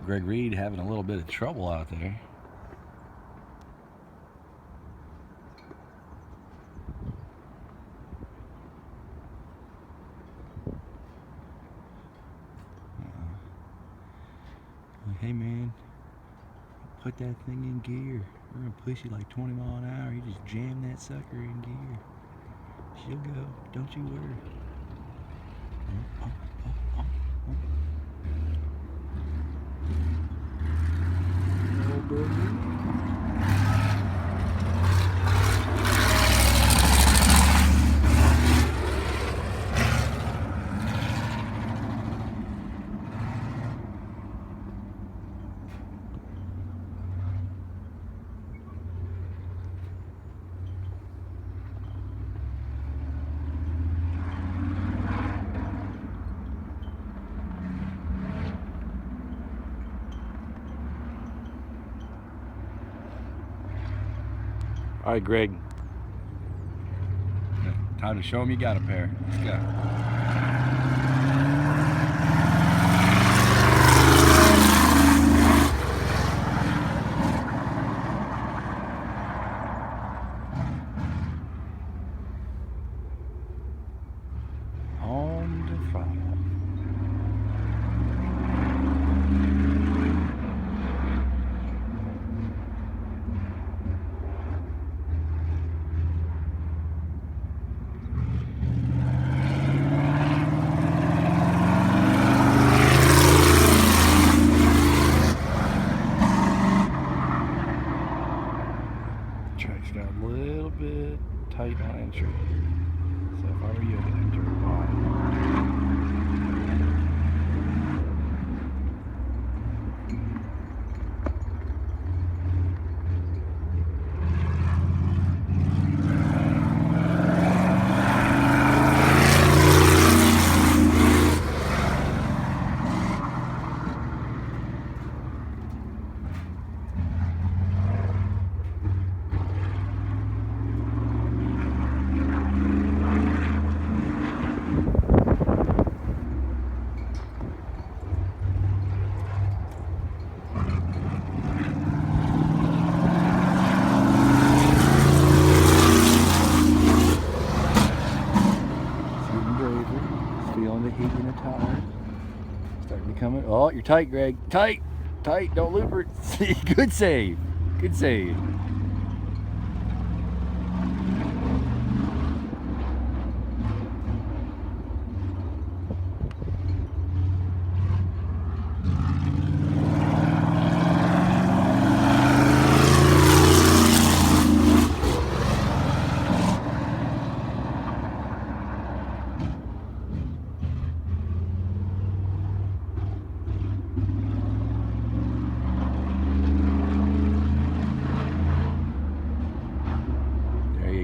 Greg Reed having a little bit of trouble out there. Hey man, put that thing in gear. We're gonna push you like 20 miles an hour. You just jam that sucker in gear. She'll go, don't you worry. Oh, baby. All right, Greg. Time to show him you got a pair. Let's go. On the throttle. Track's got a little bit tight on entry, so if I were you, I'd enter wide. Feeling the heat in the tire. Starting to come in. Oh, you're tight, Greg. Tight. Tight. Don't loop it. Good save. Good save.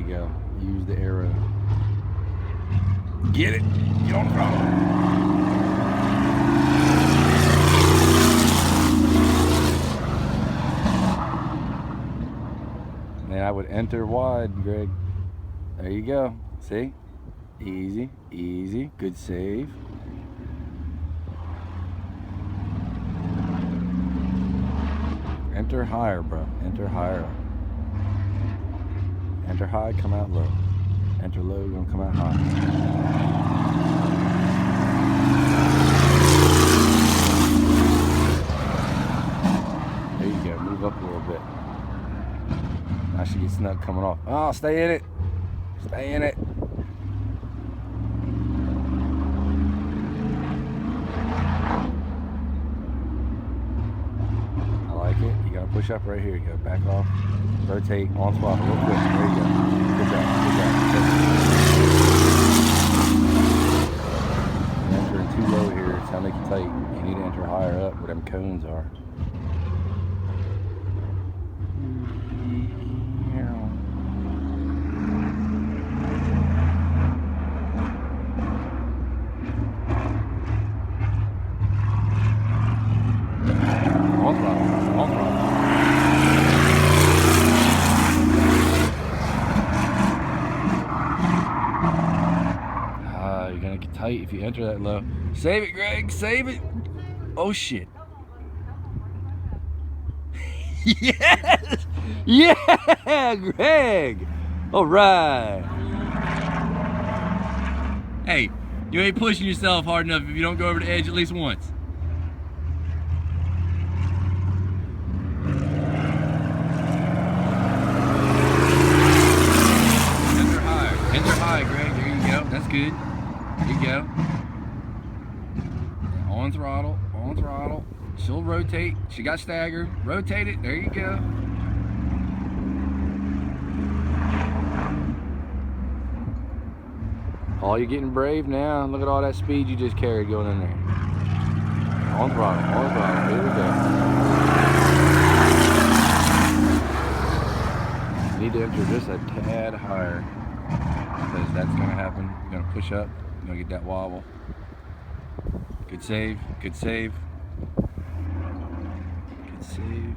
Go. Use the arrow. Get it. Get on the throttle. And I would enter wide, Greg. There you go. See? Easy, easy. Good save. Enter higher, bro. Enter higher. Enter high, come out low. Enter low, gonna come out high. There you go, move up a little bit. Now she gets snug coming off. Oh, stay in it. Stay in it. I like it. You gotta push up right here. You gotta back off. Rotate on throttle real quick. There you go. Good job. Good job. You're entering too low here. It's gonna make you tight. You need to enter higher up where them cones are. On throttle. On throttle. You're gonna get tight if you enter that low. Save it, Greg. Save it. Oh shit. Yes! Yeah, Greg! All right. Hey, you ain't pushing yourself hard enough if you don't go over the edge at least once. Hands are high. Hands are high, Greg. There you go. That's good. There you go. On throttle. On throttle. She'll rotate. She got staggered. Rotate it. There you go. Oh, you're getting brave now. Look at all that speed you just carried going in there. On throttle. On throttle. Here we go. You need to enter just a tad higher, because that's going to happen. You're going to push up. You're going to get that wobble. Good save. Good save. Good save.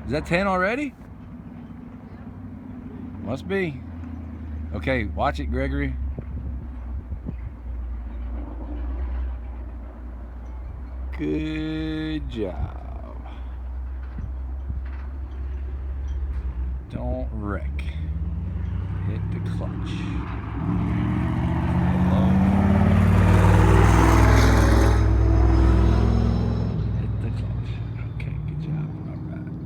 Is that 10 already? Must be. Okay, watch it, Gregory. Good job. Don't wreck. Hit the clutch.